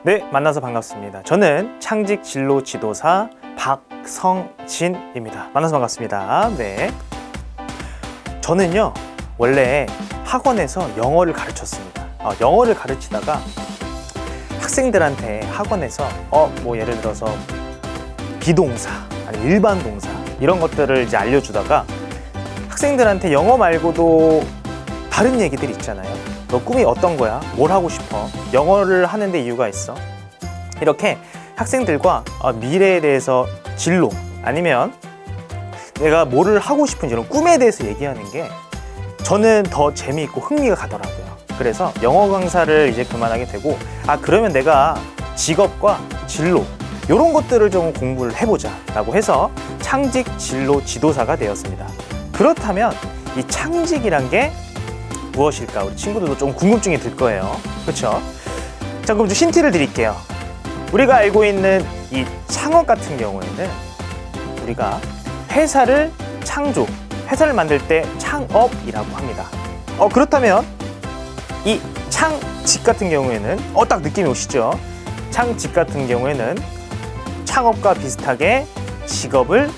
네, 만나서 반갑습니다. 저는 창직 진로 지도사 박성진입니다. 만나서 반갑습니다. 네. 저는요, 원래 학원에서 영어를 가르쳤습니다. 영어를 가르치다가 학생들한테 학원에서 예를 들어서 비동사, 아니 일반 동사 이런 것들을 이제 알려주다가 학생들한테 영어 말고도 다른 얘기들 있잖아요. 너 꿈이 어떤 거야? 뭘 하고 싶어? 영어를 하는데 이유가 있어? 이렇게 학생들과 미래에 대해서 진로 아니면 내가 뭐를 하고 싶은지 이런 꿈에 대해서 얘기하는 게 저는 더 재미있고 흥미가 가더라고요. 그래서 영어 강사를 이제 그만하게 되고 그러면 내가 직업과 진로 이런 것들을 좀 공부를 해보자 라고 해서 창직 진로 지도사가 되었습니다. 그렇다면 이 창직이란 게 무엇일까? 우리 친구들도 좀 궁금증이 들 거예요. 그렇죠? 자, 그럼 좀 힌트를 드릴게요. 우리가 알고 있는 이 창업 같은 경우에는 우리가 회사를 회사를 만들 때 창업이라고 합니다. 그렇다면 이 창직 같은 경우에는 딱 느낌이 오시죠? 창직 같은 경우에는 창업과 비슷하게 직업을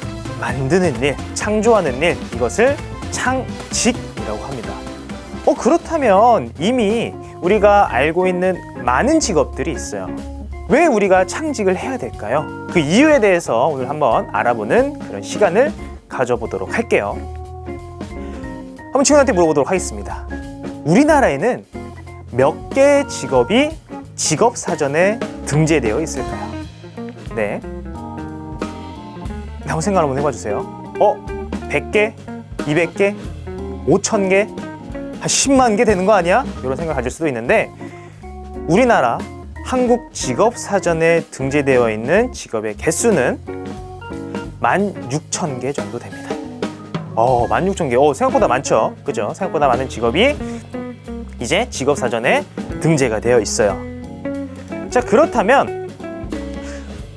만드는 일, 창조하는 일, 이것을 창직이라고 합니다. 그렇다면 이미 우리가 알고 있는 많은 직업들이 있어요. 왜 우리가 창직을 해야 될까요? 그 이유에 대해서 오늘 한번 알아보는 그런 시간을 가져보도록 할게요. 한번 친구한테 물어보도록 하겠습니다. 우리나라에는 몇 개의 직업이 직업사전에 등재되어 있을까요? 네. 한번 생각 한번 해봐 주세요. 100개? 200개? 5,000개? 한 10만 개 되는 거 아니야? 이런 생각 가질 수도 있는데 우리나라 한국 직업사전에 등재되어 있는 직업의 개수는 16,000개 정도 됩니다. 16,000개. 생각보다 많죠? 그죠? 생각보다 많은 직업이 이제 직업사전에 등재가 되어 있어요. 자, 그렇다면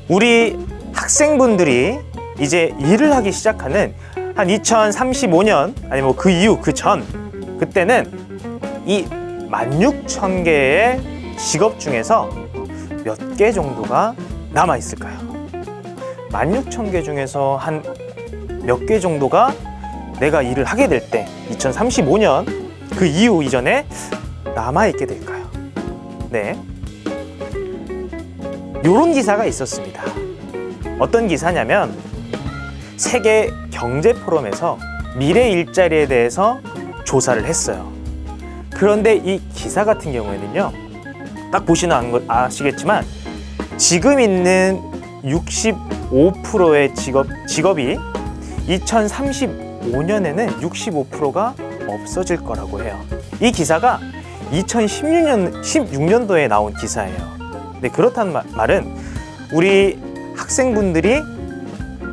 우리 학생분들이 이제 일을 하기 시작하는 한 2035년 아니면 그 이후 그 전 그때는 이 16,000개의 직업 중에서 몇 개 정도가 남아 있을까요? 16,000개 중에서 한 몇 개 정도가 내가 일을 하게 될 때 2035년 그 이후 이전에 남아 있게 될까요? 네. 요런 기사가 있었습니다. 어떤 기사냐면 세계 경제 포럼에서 미래 일자리에 대해서 조사를 했어요. 그런데 이 기사 같은 경우에는요, 딱 보시면 아시겠지만 지금 있는 65%의 직업이 2035년에는 65%가 없어질 거라고 해요. 이 기사가 2016년도에 나온 기사예요. 근데 그렇다는 말은 우리 학생분들이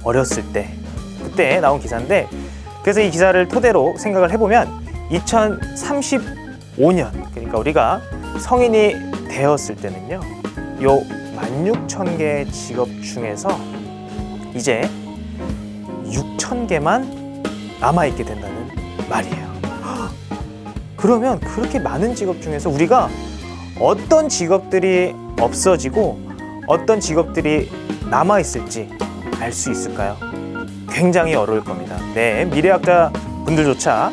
어렸을 때 그때 나온 기사인데, 그래서 이 기사를 토대로 생각을 해보면 2035년, 그러니까 우리가 성인이 되었을 때는요, 요 16,000개의 직업 중에서 이제 6,000개만 남아있게 된다는 말이에요. 그러면 그렇게 많은 직업 중에서 우리가 어떤 직업들이 없어지고 어떤 직업들이 남아있을지 알 수 있을까요? 굉장히 어려울 겁니다. 네, 미래학자 분들조차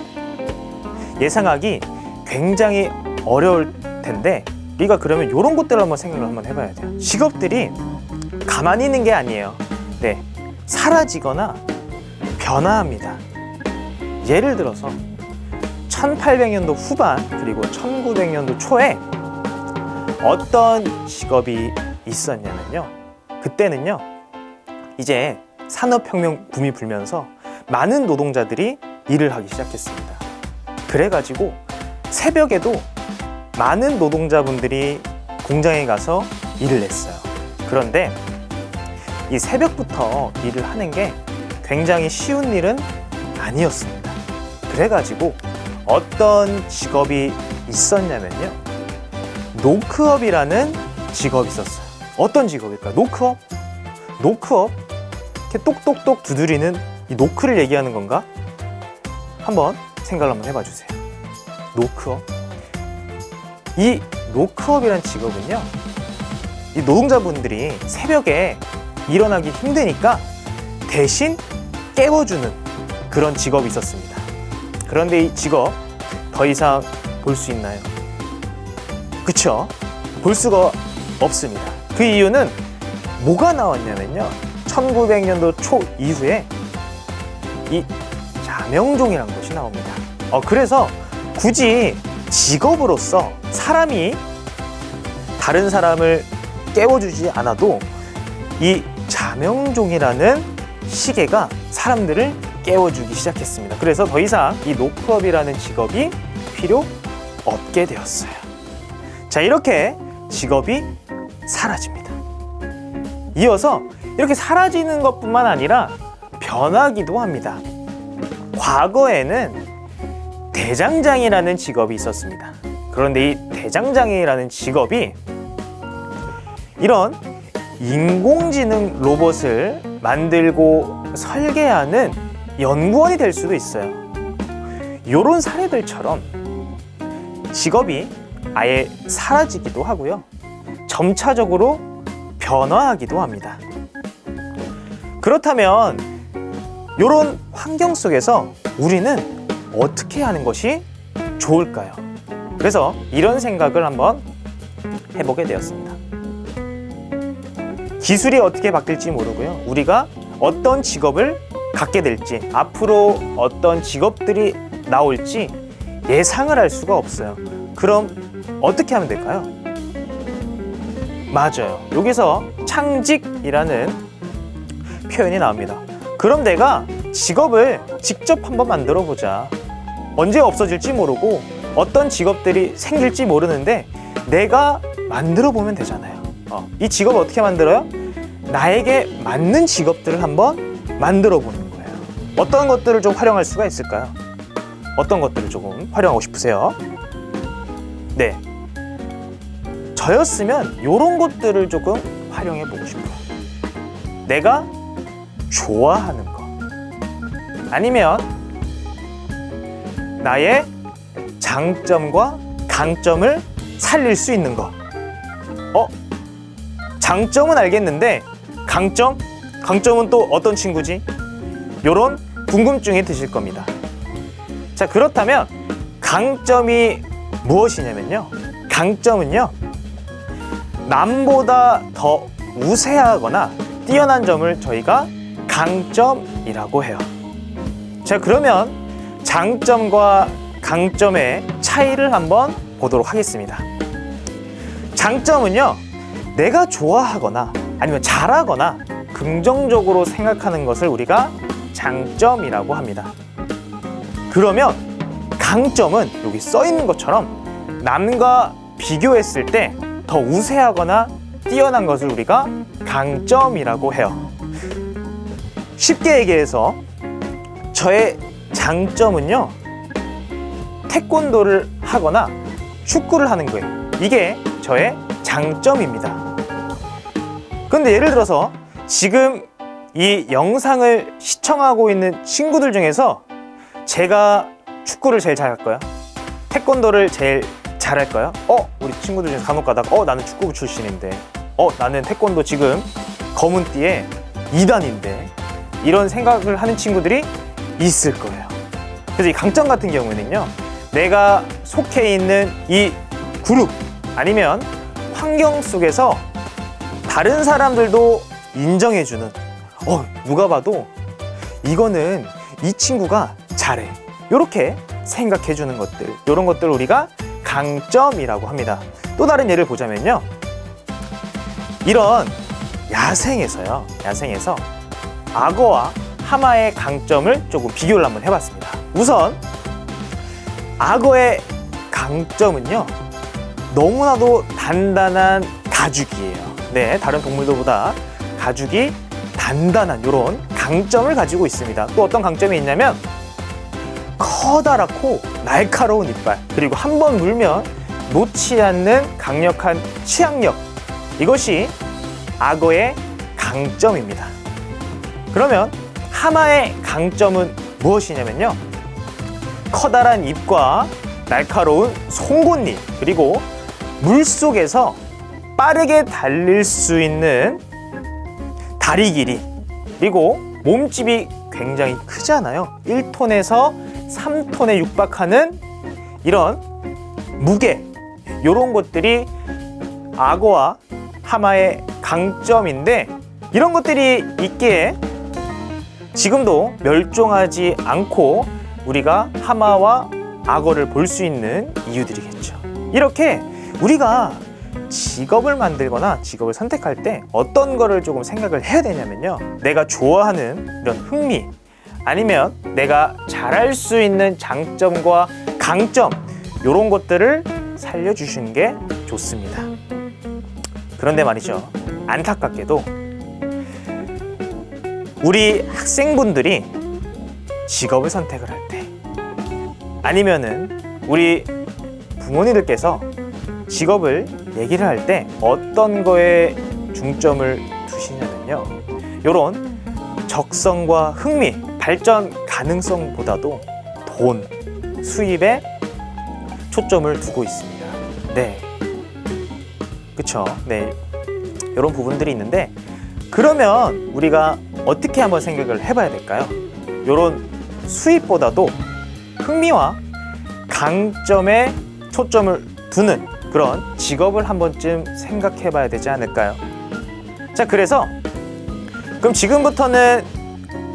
예상하기 굉장히 어려울 텐데 우리가 그러면 이런 것들을 한번 생각을 한번 해봐야 돼요. 직업들이 가만히 있는 게 아니에요. 네, 사라지거나 변화합니다. 예를 들어서 1800년도 후반 그리고 1900년도 초에 어떤 직업이 있었냐면요, 그때는요 이제 산업혁명 붐이 불면서 많은 노동자들이 일을 하기 시작했습니다. 그래가지고 새벽에도 많은 노동자분들이 공장에 가서 일을 했어요. 그런데 이 새벽부터 일을 하는 게 굉장히 쉬운 일은 아니었습니다. 그래가지고 어떤 직업이 있었냐면요, 노크업이라는 직업이 있었어요. 어떤 직업일까요? 노크업? 이렇게 똑똑똑 두드리는 이 노크를 얘기하는 건가? 한번 생각을 한번 해봐 주세요. 노크업. 이 노크업이라는 직업은요, 이 노동자분들이 새벽에 일어나기 힘드니까 대신 깨워주는 그런 직업이 있었습니다. 그런데 이 직업 더 이상 볼 수 있나요? 그쵸? 볼 수가 없습니다. 그 이유는 뭐가 나왔냐면요, 1900년도 초 이후에 이 자명종이란 것이 나옵니다. 그래서 굳이 직업으로서 사람이 다른 사람을 깨워주지 않아도 이 자명종이라는 시계가 사람들을 깨워주기 시작했습니다. 그래서 더 이상 이 노크업이라는 직업이 필요 없게 되었어요. 자, 이렇게 직업이 사라집니다. 이어서 이렇게 사라지는 것뿐만 아니라 변하기도 합니다. 과거에는 대장장이라는 직업이 있었습니다. 그런데 이 대장장이라는 직업이 이런 인공지능 로봇을 만들고 설계하는 연구원이 될 수도 있어요. 이런 사례들처럼 직업이 아예 사라지기도 하고요, 점차적으로 변화하기도 합니다. 그렇다면 이런 환경 속에서 우리는 어떻게 하는 것이 좋을까요? 그래서 이런 생각을 한번 해보게 되었습니다. 기술이 어떻게 바뀔지 모르고요, 우리가 어떤 직업을 갖게 될지, 앞으로 어떤 직업들이 나올지 예상을 할 수가 없어요. 그럼 어떻게 하면 될까요? 맞아요. 여기서 창직이라는 표현이 나옵니다. 그럼 내가 직업을 직접 한번 만들어 보자. 언제 없어질지 모르고 어떤 직업들이 생길지 모르는데 내가 만들어 보면 되잖아요. 이 직업을 어떻게 만들어요? 나에게 맞는 직업들을 한번 만들어 보는 거예요. 어떤 것들을 좀 활용할 수가 있을까요? 어떤 것들을 조금 활용하고 싶으세요? 네, 저였으면 이런 것들을 조금 활용해 보고 싶어요. 내가 좋아하는 거, 아니면 나의 장점과 강점을 살릴 수 있는 거. 장점은 알겠는데 강점? 강점은 또 어떤 친구지? 이런 궁금증이 드실 겁니다. 자, 그렇다면 강점이 무엇이냐면요, 강점은요, 남보다 더 우세하거나 뛰어난 점을 저희가 강점이라고 해요. 자, 그러면 장점과 강점의 차이를 한번 보도록 하겠습니다. 장점은요, 내가 좋아하거나 아니면 잘하거나 긍정적으로 생각하는 것을 우리가 장점이라고 합니다. 그러면 강점은 여기 써 있는 것처럼 남과 비교했을 때 더 우세하거나 뛰어난 것을 우리가 강점이라고 해요. 쉽게 얘기해서 저의 장점은요, 태권도를 하거나 축구를 하는 거예요. 이게 저의 장점입니다. 그런데 예를 들어서 지금 이 영상을 시청하고 있는 친구들 중에서 제가 축구를 제일 잘할까요? 태권도를 제일 잘할까요? 우리 친구들 중에 간혹 가다가 나는 축구 출신인데, 나는 태권도 지금 검은 띠에 2단인데, 이런 생각을 하는 친구들이 있을 거예요. 그래서 이 강점 같은 경우는요, 내가 속해 있는 이 그룹 아니면 환경 속에서 다른 사람들도 인정해주는, 누가 봐도 이거는 이 친구가 잘해, 이렇게 생각해주는 것들, 이런 것들을 우리가 강점이라고 합니다. 또 다른 예를 보자면요, 이런 야생에서 악어와 하마의 강점을 조금 비교를 한번 해봤습니다. 우선 악어의 강점은요, 너무나도 단단한 가죽이에요. 네, 다른 동물들보다 가죽이 단단한 이런 강점을 가지고 있습니다. 또 어떤 강점이 있냐면 커다랗고 날카로운 이빨, 그리고 한번 물면 놓지 않는 강력한 치악력, 이것이 악어의 강점입니다. 그러면 하마의 강점은 무엇이냐면요, 커다란 입과 날카로운 송곳니, 그리고 물속에서 빠르게 달릴 수 있는 다리 길이, 그리고 몸집이 굉장히 크잖아요. 1톤에서 3톤에 육박하는 이런 무게, 이런 것들이 악어와 하마의 강점인데, 이런 것들이 있기에 지금도 멸종하지 않고 우리가 하마와 악어를 볼 수 있는 이유들이겠죠. 이렇게 우리가 직업을 만들거나 직업을 선택할 때 어떤 거를 조금 생각을 해야 되냐면요, 내가 좋아하는 이런 흥미, 아니면 내가 잘할 수 있는 장점과 강점, 이런 것들을 살려주시는 게 좋습니다. 그런데 말이죠, 안타깝게도 우리 학생분들이 직업을 선택을 할 때, 아니면은 우리 부모님들께서 직업을 얘기를 할 때 어떤 거에 중점을 두시냐면요, 요런 적성과 흥미, 발전 가능성보다도 돈, 수입에 초점을 두고 있습니다. 네, 그쵸? 네, 이런 부분들이 있는데, 그러면 우리가 어떻게 한번 생각을 해봐야 될까요? 이런 수입보다도 흥미와 강점에 초점을 두는 그런 직업을 한 번쯤 생각해 봐야 되지 않을까요? 자, 그래서 그럼 지금부터는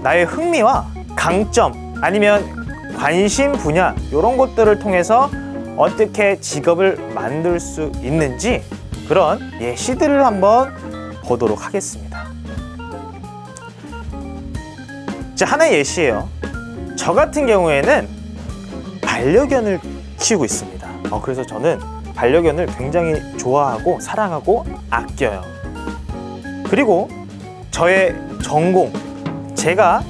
나의 흥미와 강점, 아니면 관심 분야, 이런 것들을 통해서 어떻게 직업을 만들 수 있는지 그런 예시들을 한번 보도록 하겠습니다. 자, 하나의 예시예요. 저 같은 경우에는 반려견을 키우고 있습니다. 그래서 저는 반려견을 굉장히 좋아하고 사랑하고 아껴요. 그리고 저의 전공, 제가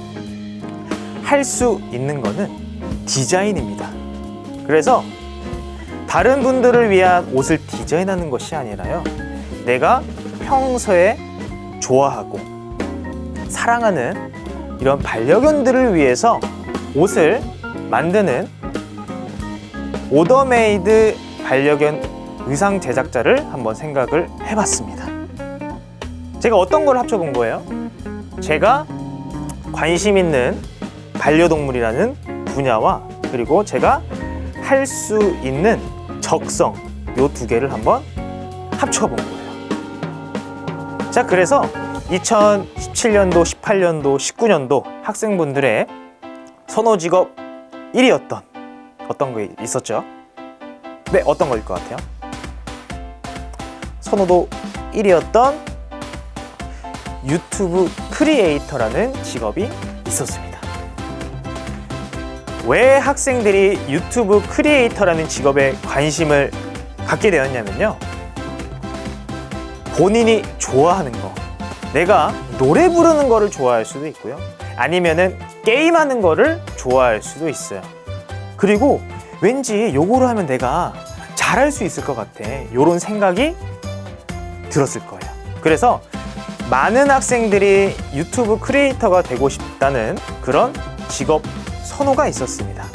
할 수 있는 거는 디자인입니다. 그래서 다른 분들을 위한 옷을 디자인하는 것이 아니라요, 내가 평소에 좋아하고 사랑하는 이런 반려견들을 위해서 옷을 만드는 오더메이드 반려견 의상 제작자를 한번 생각을 해봤습니다. 제가 어떤 걸 합쳐본 거예요? 제가 관심 있는 반려동물이라는 분야와 그리고 제가 할 수 있는 적성, 요 두 개를 한번 합쳐본 거예요. 자, 그래서 2017년도, 18년도, 19년도 학생분들의 선호 직업 1위였던 어떤 거 있었죠? 네, 어떤 거일 것 같아요? 선호도 1위였던 유튜브 크리에이터라는 직업이 있었습니다. 왜 학생들이 유튜브 크리에이터라는 직업에 관심을 갖게 되었냐면요, 본인이 좋아하는 거, 내가 노래 부르는 거를 좋아할 수도 있고요, 아니면은 게임하는 거를 좋아할 수도 있어요. 그리고 왠지 요거를 하면 내가 잘할 수 있을 것 같아, 요런 생각이 들었을 거예요. 그래서 많은 학생들이 유튜브 크리에이터가 되고 싶다는 그런 직업 선호가 있었습니다.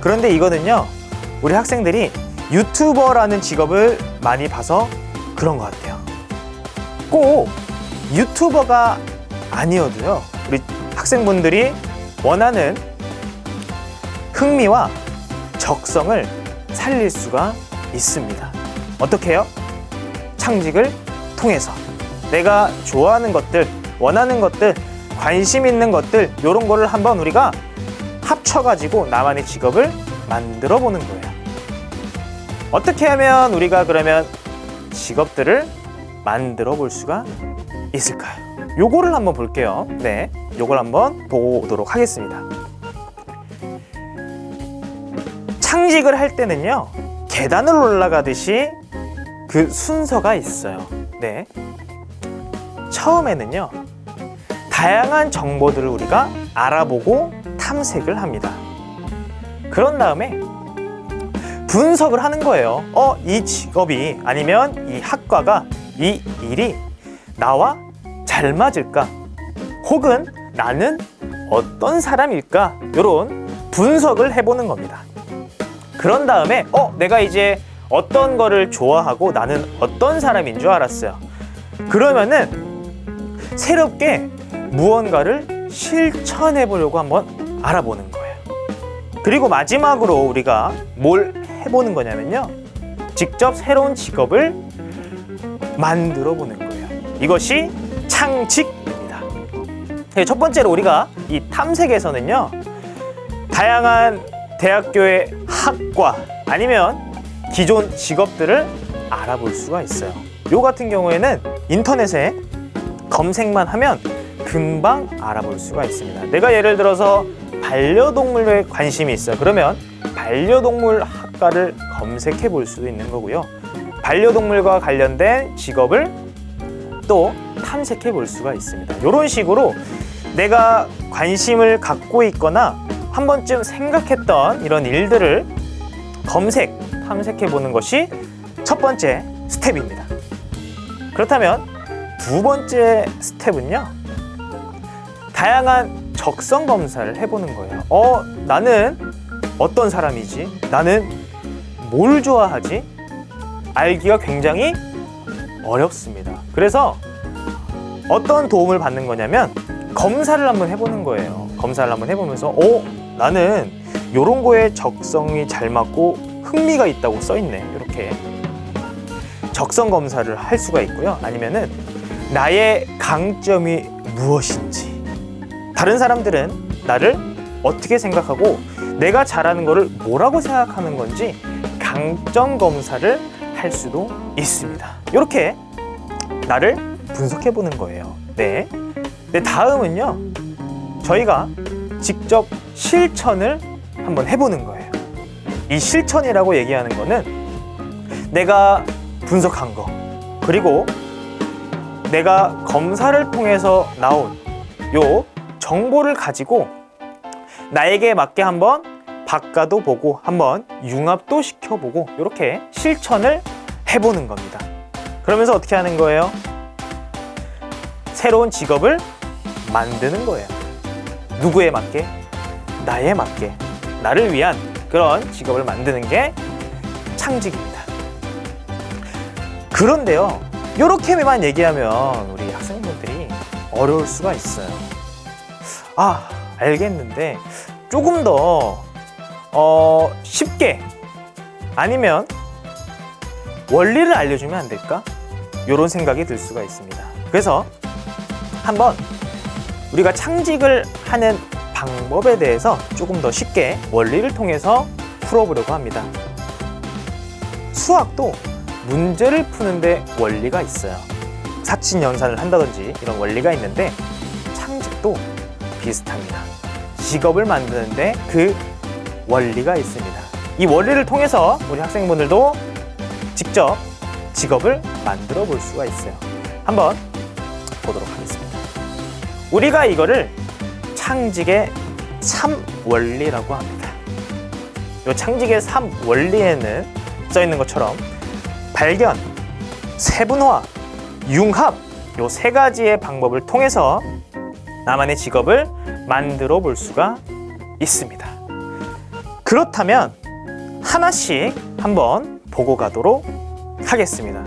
그런데 이거는요, 우리 학생들이 유튜버라는 직업을 많이 봐서 그런 것 같아요. 꼭 유튜버가 아니어도요, 우리 학생분들이 원하는 흥미와 적성을 살릴 수가 있습니다. 어떻게 해요? 창직을 통해서 내가 좋아하는 것들, 원하는 것들, 관심 있는 것들, 이런 거를 한번 우리가 합쳐가지고 나만의 직업을 만들어 보는 거예요. 어떻게 하면 우리가 그러면 직업들을 만들어 볼 수가 있을까요? 요거를 한번 볼게요. 네, 요걸 한번 보도록 하겠습니다. 창직을 할 때는요, 계단을 올라가듯이 그 순서가 있어요. 네, 처음에는요, 다양한 정보들을 우리가 알아보고 탐색을 합니다. 그런 다음에 분석을 하는 거예요. 이 직업이, 아니면 이 학과가, 이 일이 나와 잘 맞을까? 혹은 나는 어떤 사람일까? 이런 분석을 해보는 겁니다. 그런 다음에 내가 이제 어떤 거를 좋아하고 나는 어떤 사람인 줄 알았어요. 그러면은 새롭게 무언가를 실천해 보려고 한번 알아보는 거예요. 그리고 마지막으로 우리가 뭘 해보는 거냐면요, 직접 새로운 직업을 만들어 보는 거예요. 이것이 창직입니다. 첫 번째로 우리가 이 탐색에서는요, 다양한 대학교의 학과 아니면 기존 직업들을 알아볼 수가 있어요. 요 같은 경우에는 인터넷에 검색만 하면 금방 알아볼 수가 있습니다. 내가 예를 들어서 반려동물에 관심이 있어요. 그러면 반려동물 학과를 검색해 볼 수도 있는 거고요. 반려동물과 관련된 직업을 또 탐색해 볼 수가 있습니다. 이런 식으로 내가 관심을 갖고 있거나 한 번쯤 생각했던 이런 일들을 탐색해 보는 것이 첫 번째 스텝입니다. 그렇다면 두 번째 스텝은요, 다양한 적성 검사를 해보는 거예요. 나는 어떤 사람이지? 나는 뭘 좋아하지? 알기가 굉장히 어렵습니다. 그래서 어떤 도움을 받는 거냐면 검사를 한번 해보는 거예요. 검사를 한번 해보면서 나는 요런 거에 적성이 잘 맞고 흥미가 있다고 써있네. 이렇게 적성 검사를 할 수가 있고요. 아니면은 나의 강점이 무엇인지, 다른 사람들은 나를 어떻게 생각하고 내가 잘하는 거를 뭐라고 생각하는 건지 강점 검사를 할 수도 있습니다. 이렇게 나를 분석해 보는 거예요. 네. 다음은요, 저희가 직접 실천을 한번 해보는 거예요. 이 실천이라고 얘기하는 거는 내가 분석한 거, 그리고 내가 검사를 통해서 나온 요 정보를 가지고 나에게 맞게 한번 바꿔도 보고 한번 융합도 시켜보고 이렇게 실천을 해보는 겁니다. 그러면서 어떻게 하는 거예요? 새로운 직업을 만드는 거예요. 누구에 맞게? 나에 맞게, 나를 위한 그런 직업을 만드는 게 창직입니다. 그런데요, 이렇게만 얘기하면 우리 학생분들이 어려울 수가 있어요. 알겠는데 조금 더 쉽게, 아니면 원리를 알려주면 안 될까? 이런 생각이 들 수가 있습니다. 그래서 한번 우리가 창직을 하는 방법에 대해서 조금 더 쉽게 원리를 통해서 풀어보려고 합니다. 수학도 문제를 푸는데 원리가 있어요. 사칙연산을 한다든지 이런 원리가 있는데 창직도 비슷합니다. 직업을 만드는데 그 원리가 있습니다. 이 원리를 통해서 우리 학생분들도 직접 직업을 만들어 볼 수가 있어요. 한번 보도록 하겠습니다. 우리가 이거를 창직의 3원리라고 합니다. 이 창직의 3원리에는 써 있는 것처럼 발견, 세분화, 융합, 이 세 가지의 방법을 통해서 나만의 직업을 만들어 볼 수가 있습니다. 그렇다면 하나씩 한번 보고 가도록 하겠습니다.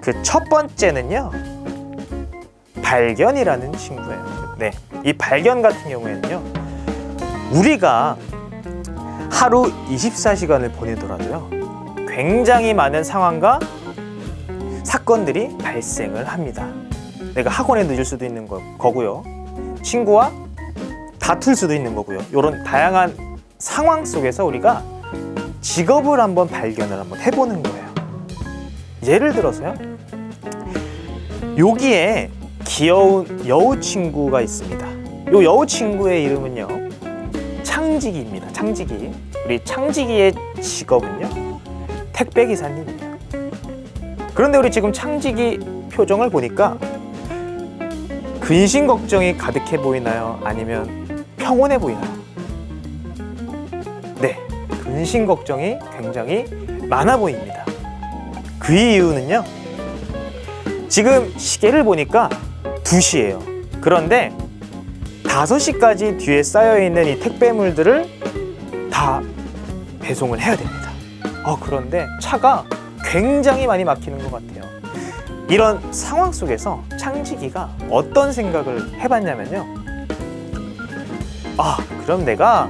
그 첫 번째는요, 발견이라는 친구예요. 네, 이 발견 같은 경우에는요, 우리가 하루 24시간을 보내더라도요, 굉장히 많은 상황과 사건들이 발생을 합니다. 내가 학원에 늦을 수도 있는 거고요, 친구와 다툴 수도 있는 거고요. 이런 다양한 상황 속에서 우리가 직업을 한번 발견을 한번 해보는 거예요. 예를 들어서요, 여기에 귀여운 여우 친구가 있습니다. 이 여우 친구의 이름은요, 창직이입니다. 창직이. 우리 창직이의 직업은요, 택배 기사님이에요. 그런데 우리 지금 창직이 표정을 보니까 근심 걱정이 가득해 보이나요? 아니면 평온해 보이나요? 네, 근심 걱정이 굉장히 많아 보입니다. 그 이유는요, 지금 시계를 보니까 2시예요. 그런데 5시까지 뒤에 쌓여있는 이 택배물들을 다 배송을 해야 됩니다. 그런데 차가 굉장히 많이 막히는 것 같아요. 이런 상황 속에서 창직이가 어떤 생각을 해봤냐면요. 그럼 내가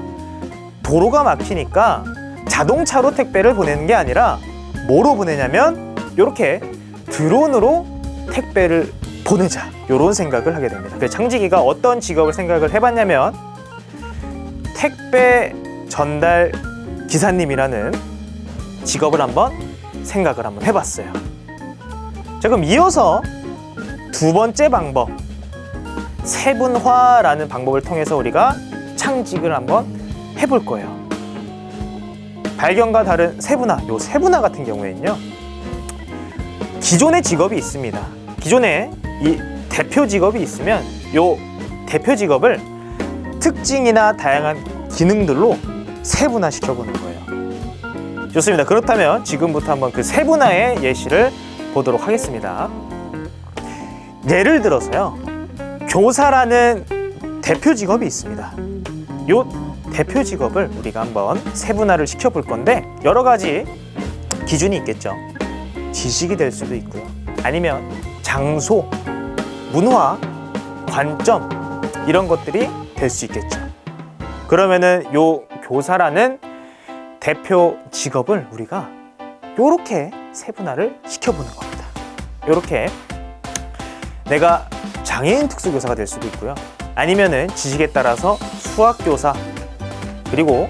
도로가 막히니까 자동차로 택배를 보내는 게 아니라 뭐로 보내냐면 이렇게 드론으로 택배를 보내자, 이런 생각을 하게 됩니다. 그래서 창직이가 어떤 직업을 생각을 해봤냐면 택배 전달 기사님이라는 직업을 한번 생각을 한번 해봤어요. 자, 그럼 이어서 두 번째 방법, 세분화라는 방법을 통해서 우리가 창직을 한번 해볼 거예요. 발견과 다른 세분화, 요 세분화 같은 경우에는요, 기존의 직업이 있습니다. 기존에 이 대표 직업이 있으면 요 대표 직업을 특징이나 다양한 기능들로 세분화 시켜보는 거예요. 좋습니다. 그렇다면 지금부터 한번 그 세분화의 예시를 보도록 하겠습니다. 예를 들어서요, 교사라는 대표 직업이 있습니다. 요 대표 직업을 우리가 한번 세분화를 시켜볼 건데 여러 가지 기준이 있겠죠. 지식이 될 수도 있고요. 아니면 장소, 문화, 관점 이런 것들이 될 수 있겠죠. 그러면은 요 교사라는 대표 직업을 우리가 요렇게 세분화를 시켜보는 겁니다. 요렇게 내가 장애인 특수교사가 될 수도 있고요. 아니면은 지식에 따라서 수학교사, 그리고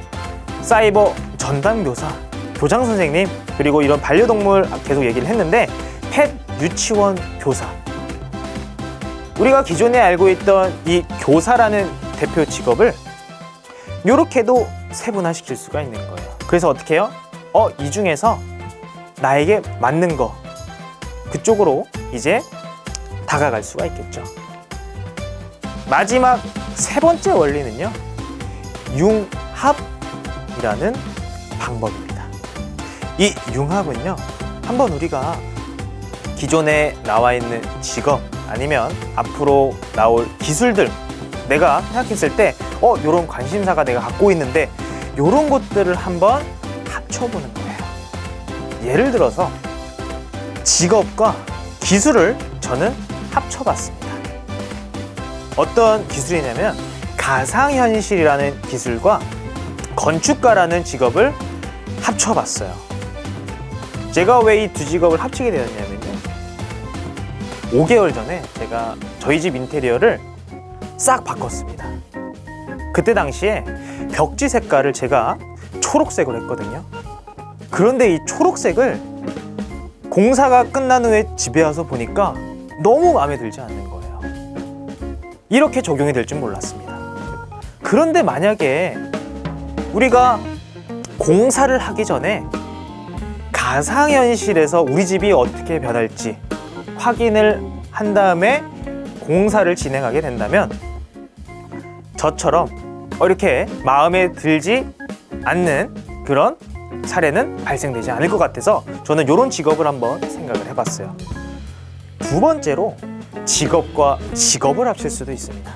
사이버 전담교사, 교장선생님, 그리고 이런 반려동물 계속 얘기를 했는데 펫 유치원 교사, 우리가 기존에 알고 있던 이 교사라는 대표 직업을 이렇게도 세분화시킬 수가 있는 거예요. 그래서 어떻게 해요? 이 중에서 나에게 맞는 거, 그쪽으로 이제 다가갈 수가 있겠죠. 마지막 세 번째 원리는요, 융합이라는 방법입니다. 이 융합은요, 한번 우리가 기존에 나와 있는 직업 아니면 앞으로 나올 기술들, 내가 생각했을 때 요런 관심사가 내가 갖고 있는데 요런 것들을 한번 합쳐보는 거예요. 예를 들어서 직업과 기술을 저는 합쳐봤습니다. 어떤 기술이냐면 가상현실이라는 기술과 건축가라는 직업을 합쳐봤어요. 제가 왜 이 두 직업을 합치게 되었냐면요, 5개월 전에 제가 저희 집 인테리어를 싹 바꿨습니다. 그때 당시에 벽지 색깔을 제가 초록색으로 했거든요. 그런데 이 초록색을 공사가 끝난 후에 집에 와서 보니까 너무 마음에 들지 않는 거예요. 이렇게 적용이 될 줄 몰랐습니다. 그런데 만약에 우리가 공사를 하기 전에 가상현실에서 우리 집이 어떻게 변할지 확인을 한 다음에 공사를 진행하게 된다면 저처럼 이렇게 마음에 들지 않는 그런 사례는 발생되지 않을 것 같아서 저는 이런 직업을 한번 생각을 해봤어요. 두 번째로 직업과 직업을 합칠 수도 있습니다.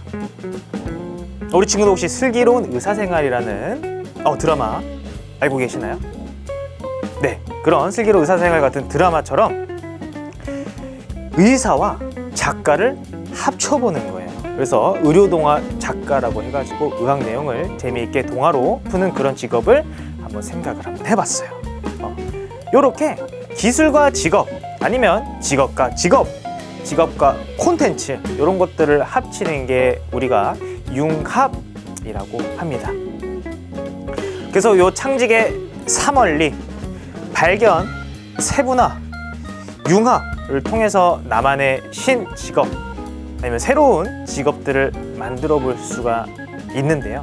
우리 친구도 혹시 슬기로운 의사생활이라는 드라마 알고 계시나요? 네, 그런 슬기로운 의사생활 같은 드라마처럼 의사와 작가를 합쳐보는 거예요. 그래서 의료동화 작가라고 해가지고 의학 내용을 재미있게 동화로 푸는 그런 직업을 한번 생각을 한번 해봤어요. 요렇게 기술과 직업 아니면 직업과 직업, 직업과 콘텐츠 이런 것들을 합치는 게 우리가 융합이라고 합니다. 그래서 요 창직의 3원리, 발견, 세분화, 융합을 통해서 나만의 신직업 아니면 새로운 직업들을 만들어 볼 수가 있는데요.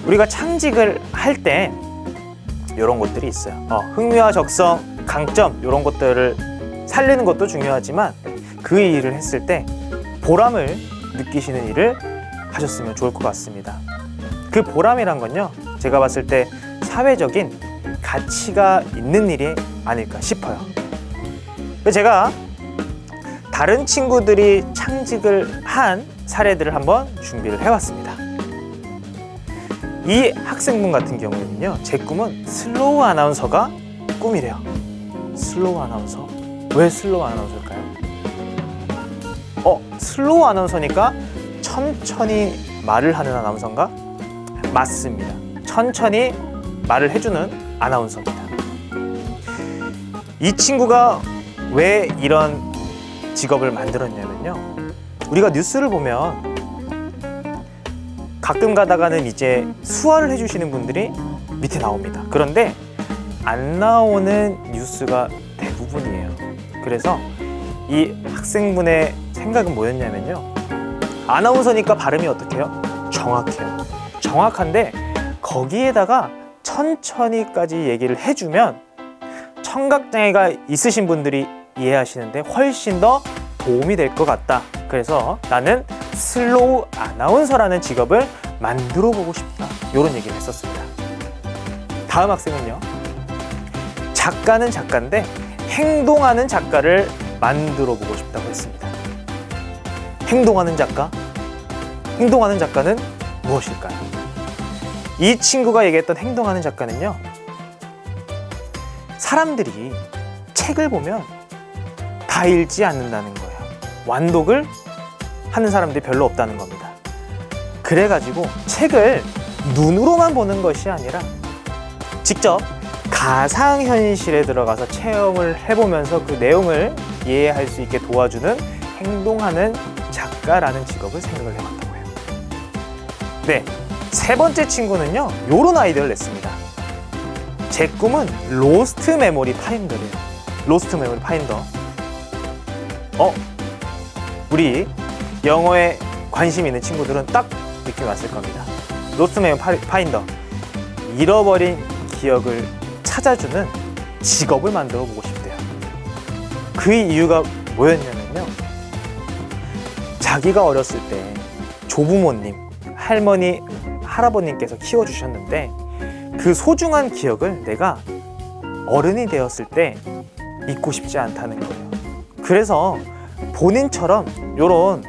우리가 창직을 할 때 이런 것들이 있어요. 흥미와 적성, 강점 이런 것들을 살리는 것도 중요하지만 그 일을 했을 때 보람을 느끼시는 일을 하셨으면 좋을 것 같습니다. 그 보람이란 건요, 제가 봤을 때 사회적인 가치가 있는 일이 아닐까 싶어요. 제가 다른 친구들이 창직을 한 사례들을 한번 준비를 해왔습니다. 이 학생분 같은 경우에는요, 제 꿈은 슬로우 아나운서가 꿈이래요. 슬로우 아나운서. 왜 슬로우 아나운서일까요? 슬로우 아나운서니까 천천히 말을 하는 아나운서인가? 맞습니다. 천천히 말을 해주는 아나운서입니다. 이 친구가 왜 이런 직업을 만들었냐면요, 우리가 뉴스를 보면 가끔 가다가는 이제 수화를 해주시는 분들이 밑에 나옵니다. 그런데 안 나오는 뉴스가 대부분이에요. 그래서 이 학생분의 생각은 뭐였냐면요, 아나운서니까 발음이 어떻게요? 정확해요. 정확한데 거기에다가 천천히까지 얘기를 해주면 청각장애가 있으신 분들이 이해하시는데 훨씬 더 도움이 될 것 같다. 그래서 나는 슬로우 아나운서라는 직업을 만들어 보고 싶다. 이런 얘기를 했었습니다. 다음 학생은요, 작가는 작가인데 행동하는 작가를 만들어 보고 싶다고 했습니다. 행동하는 작가? 행동하는 작가는 무엇일까요? 이 친구가 얘기했던 행동하는 작가는요, 사람들이 책을 보면 다 읽지 않는다는 거예요. 완독을 하는 사람들이 별로 없다는 겁니다. 그래가지고 책을 눈으로만 보는 것이 아니라 직접 가상현실에 들어가서 체험을 해보면서 그 내용을 이해할 수 있게 도와주는 행동하는 작가라는 직업을 생각을 해봤다고 해요. 네, 세 번째 친구는요, 요런 아이디어를 냈습니다. 제 꿈은 로스트 메모리 파인더래요. 로스트 메모리 파인더. 우리 영어에 관심 있는 친구들은 딱 느낌이 왔을 겁니다. 로스트 메모리 파인더. 잃어버린 기억을 찾아주는 직업을 만들어 보고 싶대요. 그 이유가 뭐였냐면요, 자기가 어렸을 때 조부모님, 할머니, 할아버님께서 키워주셨는데 그 소중한 기억을 내가 어른이 되었을 때 잊고 싶지 않다는 거예요. 그래서 본인처럼 이런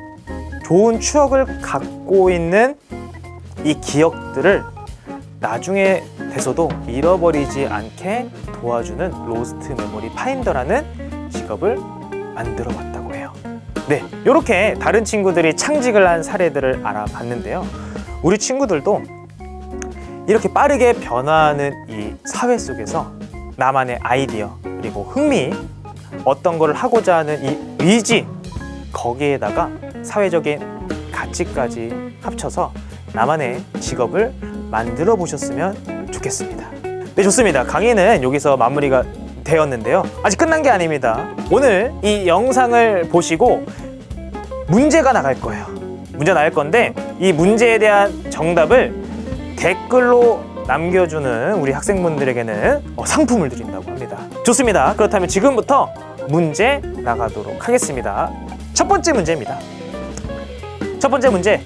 좋은 추억을 갖고 있는 이 기억들을 나중에 돼서도 잃어버리지 않게 도와주는 로스트 메모리 파인더라는 직업을 만들어 봤다고 해요. 네, 이렇게 다른 친구들이 창직을 한 사례들을 알아봤는데요, 우리 친구들도 이렇게 빠르게 변화하는 이 사회 속에서 나만의 아이디어, 그리고 흥미, 어떤 걸 하고자 하는 이 의지, 거기에다가 사회적인 가치까지 합쳐서 나만의 직업을 만들어 보셨으면 좋겠습니다. 네, 좋습니다. 강의는 여기서 마무리가 되었는데요, 아직 끝난 게 아닙니다. 오늘 이 영상을 보시고 문제가 나갈 거예요. 문제 나갈 건데 이 문제에 대한 정답을 댓글로 남겨주는 우리 학생분들에게는 상품을 드린다고 합니다. 좋습니다. 그렇다면 지금부터 문제 나가도록 하겠습니다. 첫 번째 문제입니다. 첫 번째 문제,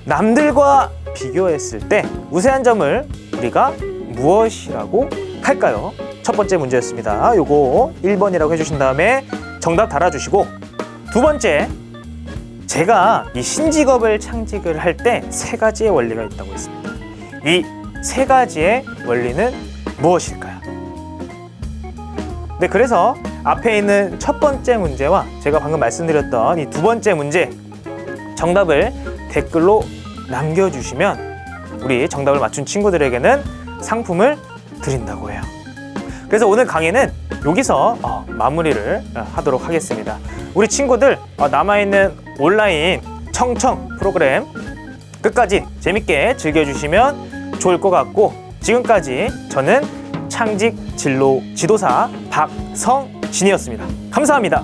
남들과 비교했을 때 우세한 점을 우리가 무엇이라고 할까요? 첫 번째 문제였습니다. 요거 1번이라고 해주신 다음에 정답 달아주시고, 두 번째, 제가 이 신직업을 창직을 할 때 세 가지의 원리가 있다고 했습니다. 이 세 가지의 원리는 무엇일까요? 네, 그래서 앞에 있는 첫 번째 문제와 제가 방금 말씀드렸던 이 두 번째 문제 정답을 댓글로 남겨주시면 우리 정답을 맞춘 친구들에게는 상품을 드린다고 해요. 그래서 오늘 강의는 여기서 마무리를 하도록 하겠습니다. 우리 친구들 남아있는 온라인 청청 프로그램 끝까지 재밌게 즐겨주시면 좋을 것 같고, 지금까지 저는 창직 진로 지도사 박성진이었습니다. 감사합니다.